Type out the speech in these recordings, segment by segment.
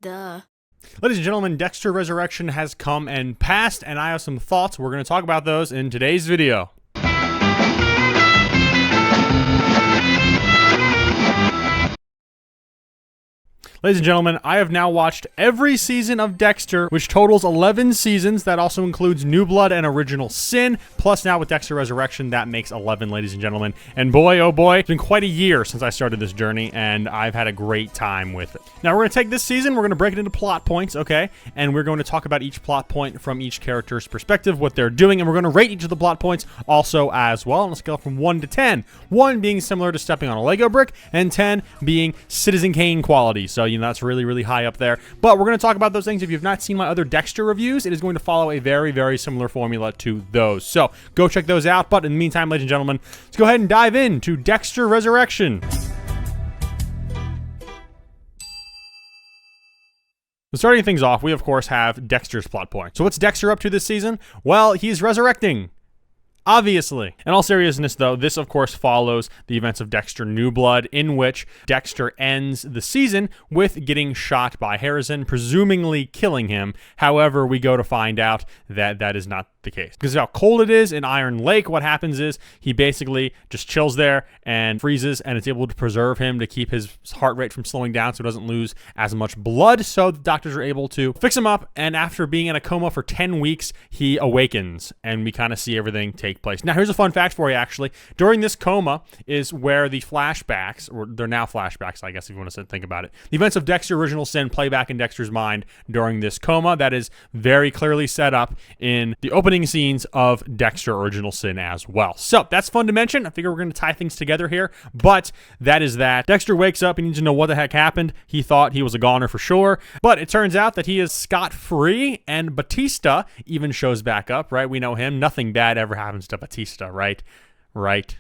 Duh. Ladies and gentlemen, Dexter Resurrection has come and passed, and I have some thoughts. We're going to talk about those in today's video. Ladies and gentlemen, I have now watched every season of Dexter, which totals 11 seasons. That also includes New Blood and Original Sin. Plus now with Dexter Resurrection, that makes 11, ladies and gentlemen. And boy, oh boy, it's been quite a year since I started this journey, and I've had a great time with it. Now we're going to take this season, we're going to break it into plot points, okay? And we're going to talk about each plot point from each character's perspective, what they're doing, and we're going to rate each of the plot points also as well on a scale from 1 to 10. 1 being similar to stepping on a Lego brick, and 10 being Citizen Kane quality. So, you know, that's really, really high up there. But we're going to talk about those things. If you've not seen my other Dexter reviews, it is going to follow a very, very similar formula to those. So go check those out. But in the meantime, ladies and gentlemen, let's go ahead and dive into Dexter Resurrection. So starting things off, we of course have Dexter's plot point. So what's Dexter up to this season? Well, he's resurrecting. Obviously. In all seriousness, though, this, of course, follows the events of Dexter New Blood, in which Dexter ends the season with getting shot by Harrison, presumably killing him. However, we go to find out that that is not the case. Because of how cold it is in Iron Lake, what happens is he basically just chills there and freezes, and it's able to preserve him to keep his heart rate from slowing down so he doesn't lose as much blood. So the doctors are able to fix him up, and after being in a coma for 10 weeks, he awakens, and we kind of see everything take place. Now, here's a fun fact for you, actually. During this coma is where the flashbacks, or they're now flashbacks, I guess, if you want to think about it. The events of Dexter Original Sin play back in Dexter's mind during this coma. That is very clearly set up in the opening scenes of Dexter Original Sin as well. So that's fun to mention. I figure we're going to tie things together here, but that is that. Dexter wakes up. He needs to know what the heck happened. He thought he was a goner for sure, but it turns out that he is scot-free, and Batista even shows back up, right? We know him. Nothing bad ever happens to Batista, right? Right.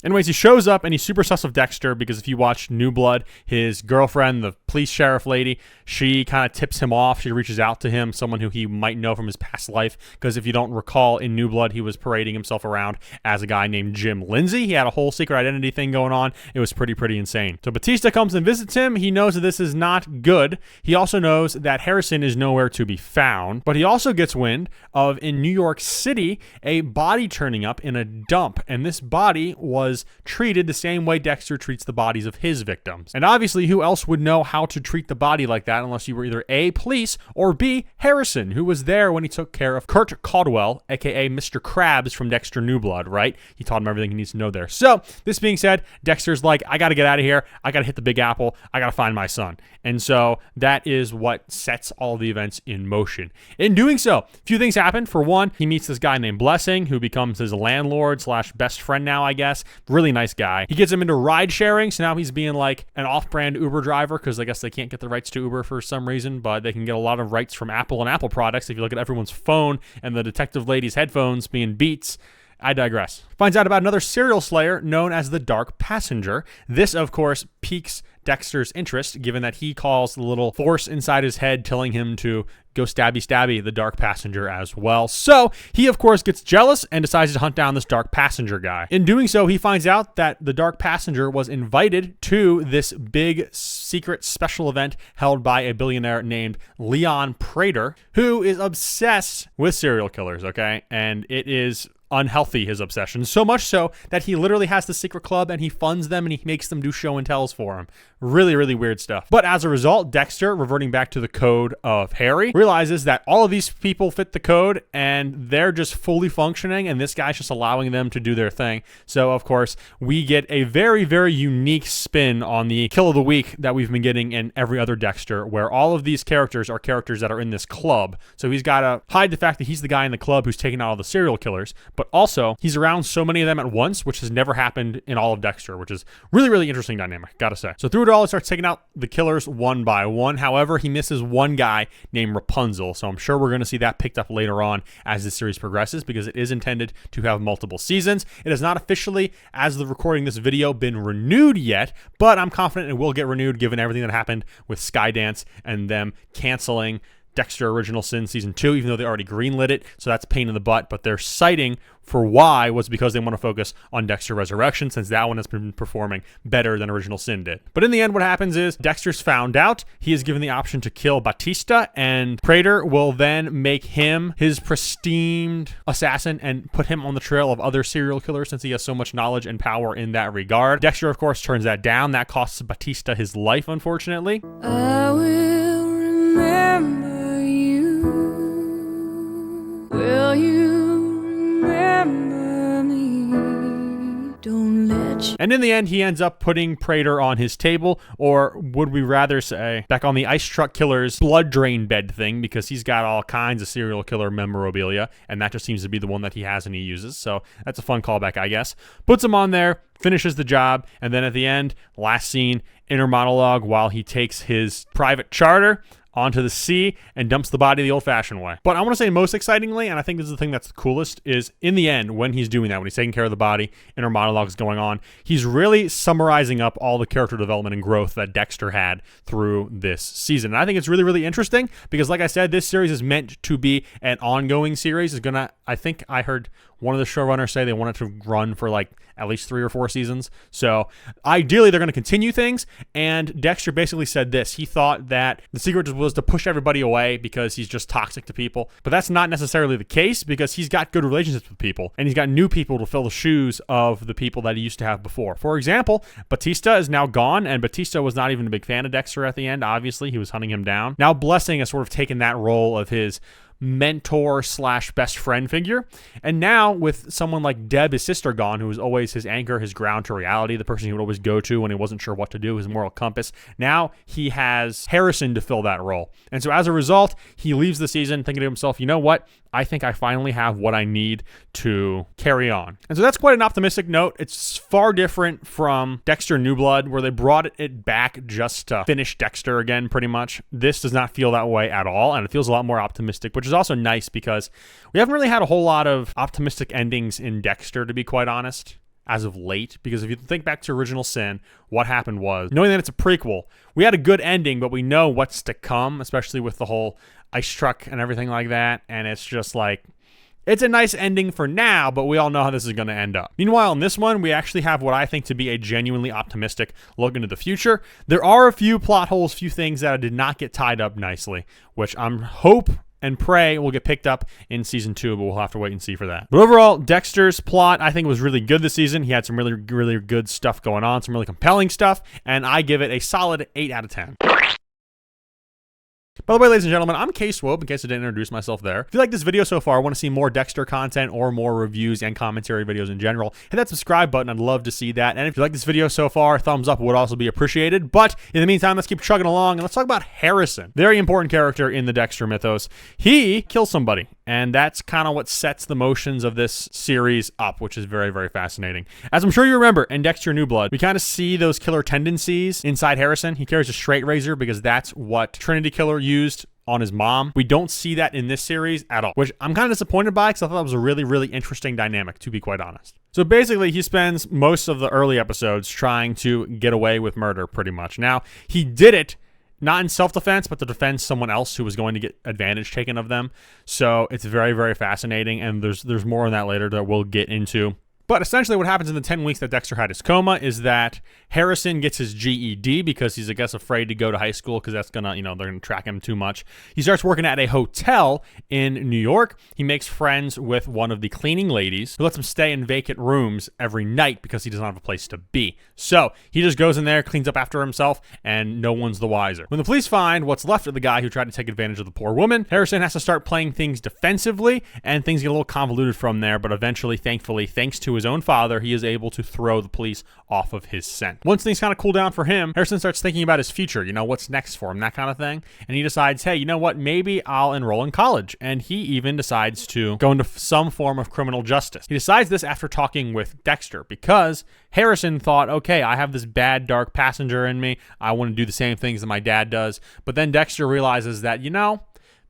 Anyways, he shows up and he's super sus of Dexter because if you watch New Blood, his girlfriend, the police sheriff lady, she kind of tips him off. She reaches out to him, someone who he might know from his past life, because if you don't recall, in New Blood, he was parading himself around as a guy named Jim Lindsay. He had a whole secret identity thing going on. It was pretty insane. So Batista comes and visits him. He knows that this is not good. He also knows that Harrison is nowhere to be found, but he also gets wind of, in New York City, a body turning up in a dump, and this body was treated the same way Dexter treats the bodies of his victims. And obviously, who else would know how to treat the body like that unless you were either A, police, or B, Harrison, who was there when he took care of Kurt Caldwell, aka Mr. Krabs from Dexter New Blood, right? He taught him everything he needs to know there. So, this being said, Dexter's like, I gotta get out of here. I gotta hit the Big Apple. I gotta find my son. And so, that is what sets all the events in motion. In doing so, a few things happen. For one, he meets this guy named Blessing, who becomes his landlord slash best friend now, I guess. Really nice guy. He gets him into ride sharing, so now he's being like an off-brand Uber driver, because I guess they can't get the rights to Uber for some reason, but they can get a lot of rights from Apple and Apple products. If you look at everyone's phone and the detective lady's headphones being Beats, I digress. Finds out about another serial slayer known as the Dark Passenger. This, of course, piques Dexter's interest, given that he calls the little force inside his head telling him to go stabby the Dark Passenger as well. So he, of course, gets jealous and decides to hunt down this Dark Passenger guy. In doing so, he finds out that the Dark Passenger was invited to this big secret special event held by a billionaire named Leon Prater, who is obsessed with serial killers, okay? And it is unhealthy, his obsession, so much so that he literally has the secret club and he funds them and he makes them do show and tells for him. Really weird stuff. But as a result, Dexter, reverting back to the code of Harry, realizes that all of these people fit the code and they're just fully functioning, and this guy's just allowing them to do their thing. So of course, we get a very unique spin on the kill of the week that we've been getting in every other Dexter, where all of these characters are characters that are in this club. So he's got to hide the fact that he's the guy in the club who's taking out all the serial killers, but also he's around so many of them at once, which has never happened in all of Dexter, which is really interesting dynamic, gotta say. So through it all, he starts taking out the killers one by one. However, he misses one guy named Rapunzel, so I'm sure we're going to see that picked up later on as the series progresses, because it is intended to have multiple seasons. It has not officially, as of recording this video, been renewed yet, but I'm confident it will get renewed given everything that happened with Skydance and them canceling Dexter Original Sin Season 2, even though they already greenlit it, so that's a pain in the butt. But their citing for why was because they want to focus on Dexter Resurrection, since that one has been performing better than Original Sin did. But in the end, what happens is Dexter's found out. He is given the option to kill Batista, and Prater will then make him his pristine assassin and put him on the trail of other serial killers, since he has so much knowledge and power in that regard. Dexter, of course, turns that down. That costs Batista his life, unfortunately. I will remember you. Will you remember me? Don't let you. And in the end, he ends up putting Prater on his table, or would we rather say, back on the Ice Truck Killer's blood drain bed thing, because he's got all kinds of serial killer memorabilia, and that just seems to be the one that he has and he uses. So that's a fun callback, I guess. Puts him on there, finishes the job, and then at the end, last scene, inner monologue while he takes his private charter onto the sea and dumps the body the old-fashioned way. But I want to say most excitingly, and I think this is the thing that's the coolest, is in the end, when he's doing that, when he's taking care of the body, inner monologue is going on, he's really summarizing up all the character development and growth that Dexter had through this season. And I think it's really, really interesting because, like I said, this series is meant to be an ongoing series. It's gonna, I think I heard one of the showrunners say they want it to run for like at least 3 or 4 seasons. So ideally, they're going to continue things. And Dexter basically said this. He thought that the secret was to push everybody away because he's just toxic to people. But that's not necessarily the case, because he's got good relationships with people. And he's got new people to fill the shoes of the people that he used to have before. For example, Batista is now gone. And Batista was not even a big fan of Dexter at the end. Obviously, he was hunting him down. Now Blessing has sort of taken that role of his mentor slash best friend figure. And now with someone like Deb, his sister, gone, who was always his anchor, his ground to reality, the person he would always go to when he wasn't sure what to do, his moral compass, now he has Harrison to fill that role. And so as a result, he leaves the season thinking to himself, you know what? I think I finally have what I need to carry on. And so that's quite an optimistic note. It's far different from Dexter New Blood, where they brought it back just to finish Dexter again, pretty much. This does not feel that way at all, and it feels a lot more optimistic, which is also nice because we haven't really had a whole lot of optimistic endings in Dexter, to be quite honest, as of late. Because if you think back to Original Sin, what happened was, knowing that it's a prequel, we had a good ending, but we know what's to come, especially with the whole ice truck and everything like that. And it's just like, it's a nice ending for now, but we all know how this is going to end up. Meanwhile, in this one, we actually have what I think to be a genuinely optimistic look into the future. There are a few plot holes, few things that did not get tied up nicely, which I'm hope and pray will get picked up in season 2, but we'll have to wait and see for that. But overall, Dexter's plot, I think, was really good this season. He had some really, really good stuff going on, some really compelling stuff, and I give it a solid 8 out of 10. By the way, ladies and gentlemen, I'm K-Swope, in case I didn't introduce myself there. If you like this video so far, want to see more Dexter content or more reviews and commentary videos in general, hit that subscribe button. I'd love to see that. And if you like this video so far, thumbs up would also be appreciated. But in the meantime, let's keep chugging along, and let's talk about Harrison. Very important character in the Dexter mythos. He kills somebody, and that's kind of what sets the motions of this series up, which is very, very fascinating. As I'm sure you remember, in Dexter New Blood, we kind of see those killer tendencies inside Harrison. He carries a straight razor because that's what Trinity Killer used on his mom. We don't see that in this series at all, which I'm kind of disappointed by because I thought that was a really, really interesting dynamic, to be quite honest. So basically, he spends most of the early episodes trying to get away with murder, pretty much. Now, he did it not in self-defense, but to defend someone else who was going to get advantage taken of them. So it's very, very fascinating, and there's more on that later that we'll get into. But essentially what happens in the 10 weeks that Dexter had his coma is that Harrison gets his GED because he's, I guess, afraid to go to high school because that's going to, they're going to track him too much. He starts working at a hotel in New York. He makes friends with one of the cleaning ladies who lets him stay in vacant rooms every night because he doesn't have a place to be. So he just goes in there, cleans up after himself, and no one's the wiser. When the police find what's left of the guy who tried to take advantage of the poor woman, Harrison has to start playing things defensively, and things get a little convoluted from there, but eventually, thankfully, thanks to his own father, he is able to throw the police off of his scent. Once things kind of cool down for him, Harrison starts thinking about his future, what's next for him, that kind of thing. And he decides, hey, you know what, maybe I'll enroll in college. And he even decides to go into some form of criminal justice. He decides this after talking with Dexter because Harrison thought, okay, I have this bad, dark passenger in me. I want to do the same things that my dad does. But then Dexter realizes that,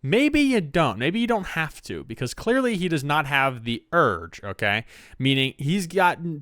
maybe you don't. Maybe you don't have to, because clearly he does not have the urge, okay? Meaning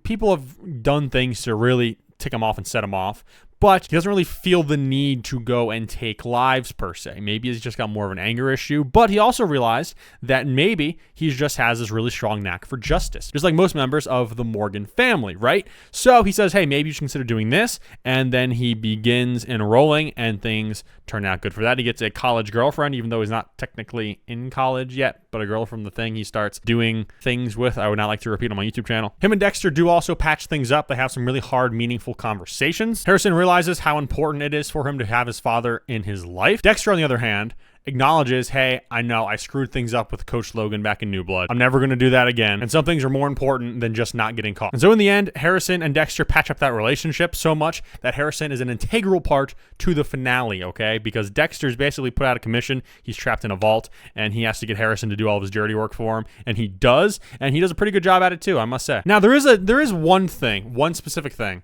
people have done things to really tick him off and set him off, but he doesn't really feel the need to go and take lives per se. Maybe he's just got more of an anger issue, but he also realized that maybe he just has this really strong knack for justice, just like most members of the Morgan family, right? So he says, hey, maybe you should consider doing this, and then he begins enrolling, and things turn out good for that. He gets a college girlfriend, even though he's not technically in college yet, but a girl from the thing he starts doing things with. I would not like to repeat on my YouTube channel. Him and Dexter do also patch things up. They have some really hard, meaningful conversations. Harrison realizes how important it is for him to have his father in his life. Dexter, on the other hand, acknowledges, hey, I know I screwed things up with Coach Logan back in New Blood. I'm never going to do that again. And some things are more important than just not getting caught. And so in the end, Harrison and Dexter patch up that relationship so much that Harrison is an integral part to the finale, okay? Because Dexter's basically put out of commission. He's trapped in a vault, and he has to get Harrison to do all of his dirty work for him. And he does a pretty good job at it too, I must say. Now, there is one specific thing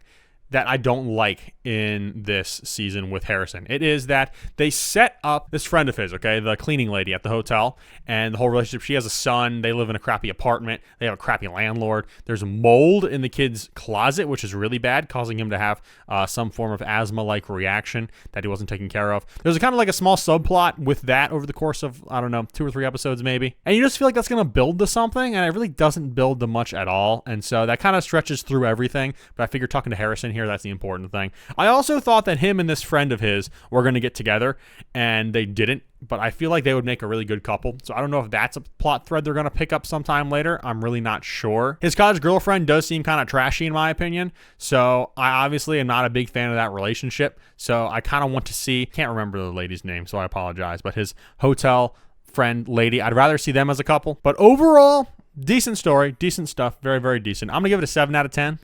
that I don't like in this season with Harrison. It is that they set up this friend of his, okay, the cleaning lady at the hotel, and the whole relationship. She has a son. They live in a crappy apartment. They have a crappy landlord. There's mold in the kid's closet, which is really bad, causing him to have some form of asthma-like reaction that he wasn't taking care of. There's kind of like a small subplot with that over the course of, I don't know, 2 or 3 episodes maybe. And you just feel like that's going to build to something, and it really doesn't build to much at all. And so that kind of stretches through everything. But I figure talking to Harrison here, that's the important thing. I also thought that him and this friend of his were going to get together, and they didn't, but I feel like they would make a really good couple. So I don't know if that's a plot thread they're going to pick up sometime later. I'm really not sure. His college girlfriend does seem kind of trashy in my opinion, so I obviously am not a big fan of that relationship. So I kind of want to see, can't remember the lady's name, so I apologize, but his hotel friend lady, I'd rather see them as a couple. But overall, decent story, decent stuff, very, very decent. I'm going to give it a 7 out of 10.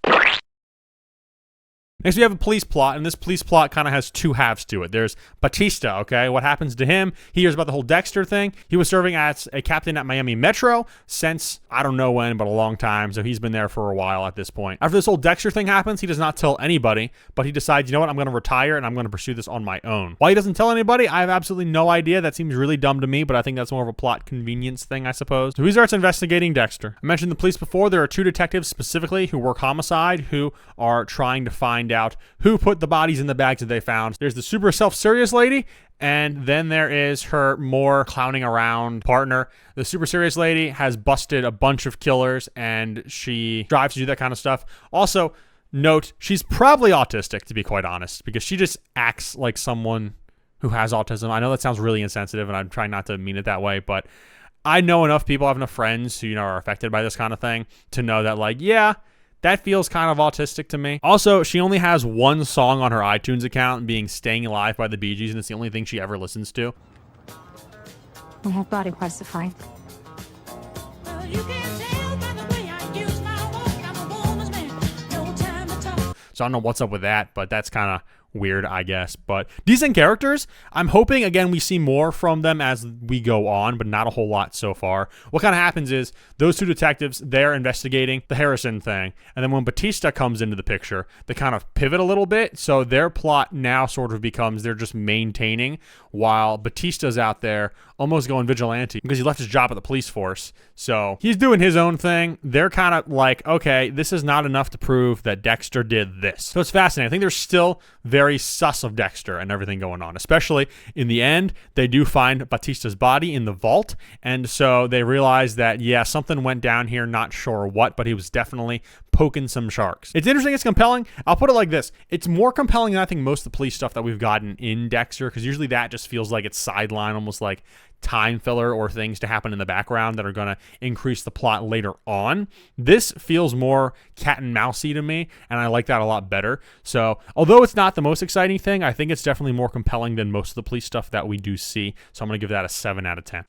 Next, we have a police plot, and this police plot kind of has 2 halves to it. There's Batista, okay? What happens to him? He hears about the whole Dexter thing. He was serving as a captain at Miami Metro since, I don't know when, but a long time, so he's been there for a while at this point. After this whole Dexter thing happens, he does not tell anybody, but he decides, you know what, I'm going to retire, and I'm going to pursue this on my own. Why he doesn't tell anybody, I have absolutely no idea. That seems really dumb to me, but I think that's more of a plot convenience thing, I suppose. So he starts investigating Dexter. I mentioned the police before. There are 2 detectives specifically who work homicide who are trying to find out who put the bodies in the bags that they found. There's the super self-serious lady, and then there is her more clowning around partner. The super serious lady has busted a bunch of killers, and she strives to do that kind of stuff. Also, note, she's probably autistic, to be quite honest, because she just acts like someone who has autism. I know that sounds really insensitive, and I'm trying not to mean it that way, but I know enough people, I have enough friends who, are affected by this kind of thing to know that, like, yeah, that feels kind of autistic to me. Also, she only has 1 song on her iTunes account, being Staying Alive by the Bee Gees, and it's the only thing she ever listens to. We have body parts to find. So I don't know what's up with that, but that's kind of weird, I guess. But decent characters. I'm hoping, again, we see more from them as we go on, but not a whole lot so far. What kind of happens is those 2 detectives, they're investigating the Harrison thing. And then when Batista comes into the picture, they kind of pivot a little bit. So their plot now sort of becomes they're just maintaining while Batista's out there almost going vigilante because he left his job at the police force. So he's doing his own thing. They're kind of like, okay, this is not enough to prove that Dexter did this. So it's fascinating. I think they're still very sus of Dexter and everything going on, especially in the end. They do find Batista's body in the vault, and so they realize that, yeah, something went down here, not sure what, but he was definitely poking some sharks. It's interesting, it's compelling. I'll put it like this. It's more compelling than I think most of the police stuff that we've gotten in Dexter, because usually that just feels like it's sideline, almost like time filler or things to happen in the background that are going to increase the plot later on. This feels more cat and mousey to me, and I like that a lot better. So although it's not the most exciting thing, I think it's definitely more compelling than most of the police stuff that we do see. So I'm going to give that a 7 out of 10.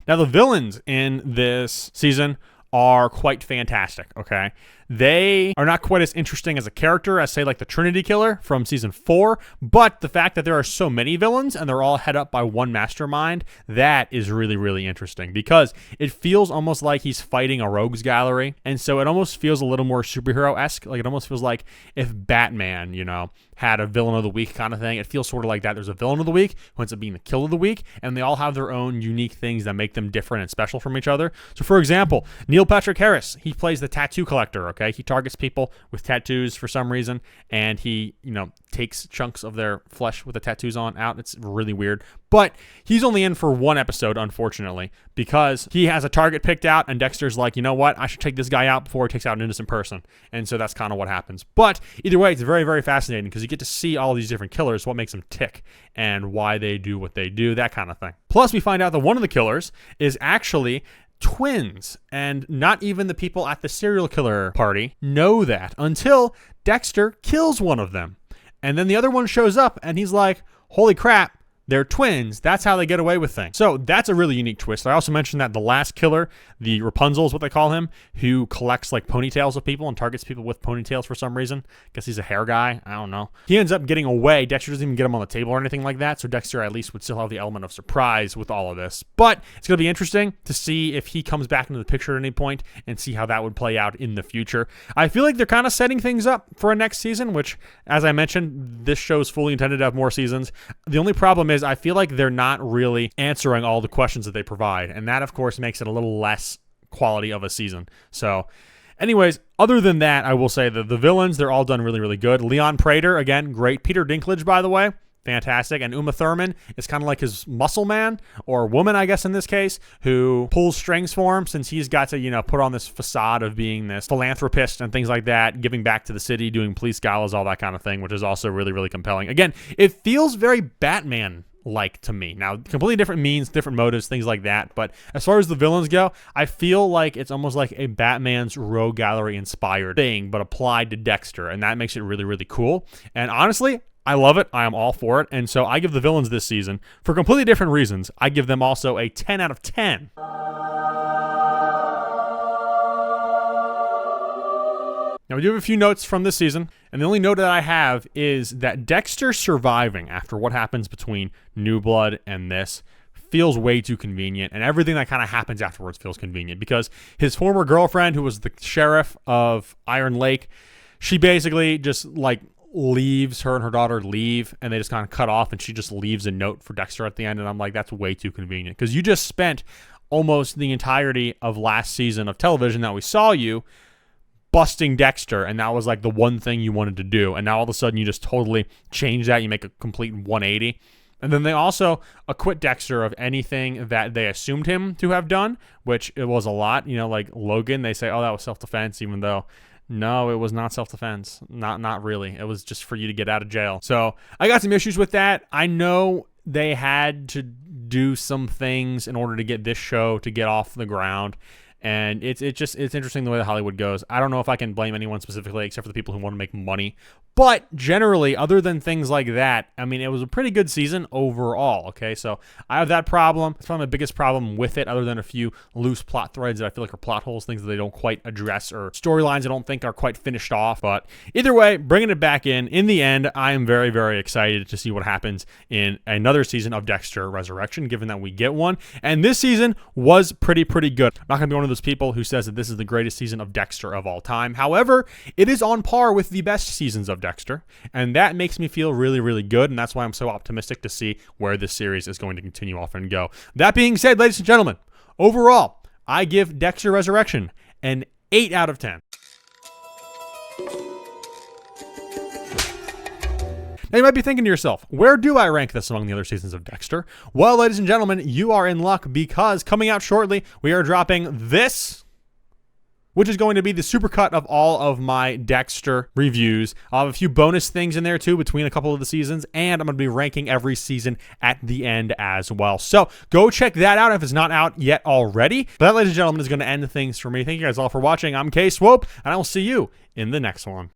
Now, the villains in this season are quite fantastic, okay? They are not quite as interesting as a character as, say, like the Trinity Killer from season 4, but the fact that there are so many villains and they're all head up by one mastermind, that is really, really interesting because it feels almost like he's fighting a rogues gallery, and so it almost feels a little more superhero-esque. Like, it almost feels like if Batman, had a villain of the week kind of thing. It feels sort of like that. There's a villain of the week who ends up being the kill of the week, and they all have their own unique things that make them different and special from each other. So, for example, Neil Patrick Harris, he plays the tattoo collector, okay? He targets people with tattoos for some reason, and he, takes chunks of their flesh with the tattoos on out. It's really weird. But he's only in for one episode, unfortunately, because he has a target picked out, and Dexter's like, you know what? I should take this guy out before he takes out an innocent person. And so that's kind of what happens. But either way, it's very, very fascinating because you get to see all these different killers, what makes them tick, and why they do what they do, that kind of thing. Plus, we find out that one of the killers is actually twins, and not even the people at the serial killer party know that until Dexter kills one of them. And then the other one shows up, and he's like, holy crap, they're twins. That's how they get away with things. So that's a really unique twist. I also mentioned that the last killer, the Rapunzel is what they call him, who collects like ponytails of people and targets people with ponytails for some reason. Guess he's a hair guy. I don't know. He ends up getting away. Dexter doesn't even get him on the table or anything like that. So Dexter at least would still have the element of surprise with all of this. But it's going to be interesting to see if he comes back into the picture at any point and see how that would play out in the future. I feel like they're kind of setting things up for a next season, which, as I mentioned, this show is fully intended to have more seasons. The only problem is I feel like they're not really answering all the questions that they provide. And that, of course, makes it a little less quality of a season. So anyways, other than that, I will say that the villains, they're all done really, really good. Leon Prater, again, great. Peter Dinklage, by the way, fantastic. And Uma Thurman is kind of like his muscle man, or woman, I guess, in this case, who pulls strings for him since he's got to, put on this facade of being this philanthropist and things like that, giving back to the city, doing police galas, all that kind of thing, which is also really, really compelling. Again, it feels very Batman like to me. Now, completely different means, different motives, things like that. But as far as the villains go, I feel like it's almost like a Batman's Rogue Gallery inspired thing, but applied to Dexter. And that makes it really, really cool. And honestly, I love it. I am all for it. And so I give the villains this season, for completely different reasons, I give them also a 10 out of 10. Now, we do have a few notes from this season, and the only note that I have is that Dexter surviving after what happens between New Blood and this feels way too convenient, and everything that kind of happens afterwards feels convenient because his former girlfriend, who was the sheriff of Iron Lake, she basically just leaves, her and her daughter leave, and they just kind of cut off, and she just leaves a note for Dexter at the end, and I'm like, that's way too convenient because you just spent almost the entirety of last season of television that we saw you busting Dexter, and that was like the one thing you wanted to do, and now all of a sudden you just totally change that. You make a complete 180. And then they also acquit Dexter of anything that they assumed him to have done, which it was a lot. Like Logan, they say, oh, that was self-defense, even though no, it was not self-defense. Not really. It was just for you to get out of jail. So I got some issues with that. I know they had to do some things in order to get this show to get off the ground. And it's interesting the way that Hollywood goes. I don't know if I can blame anyone specifically except for the people who want to make money. But generally, other than things like that, I mean, it was a pretty good season overall, okay? So I have that problem. It's probably my biggest problem with it, other than a few loose plot threads that I feel like are plot holes, things that they don't quite address, or storylines I don't think are quite finished off. But either way, bringing it back in the end, I am very, very excited to see what happens in another season of Dexter Resurrection, given that we get one. And this season was pretty good. I'm not going to be one of those people who says that this is the greatest season of Dexter of all time. However, it is on par with the best seasons of Dexter, and that makes me feel really, really good, and that's why I'm so optimistic to see where this series is going to continue off and go. That being said, ladies and gentlemen, overall, I give Dexter Resurrection an 8 out of 10. Now, you might be thinking to yourself, where do I rank this among the other seasons of Dexter? Well, ladies and gentlemen, you are in luck because coming out shortly, we are dropping this, which is going to be the supercut of all of my Dexter reviews. I'll have a few bonus things in there, too, between a couple of the seasons, and I'm going to be ranking every season at the end as well. So go check that out if it's not out yet already. But that, ladies and gentlemen, is going to end things for me. Thank you guys all for watching. I'm K-Swope, and I will see you in the next one.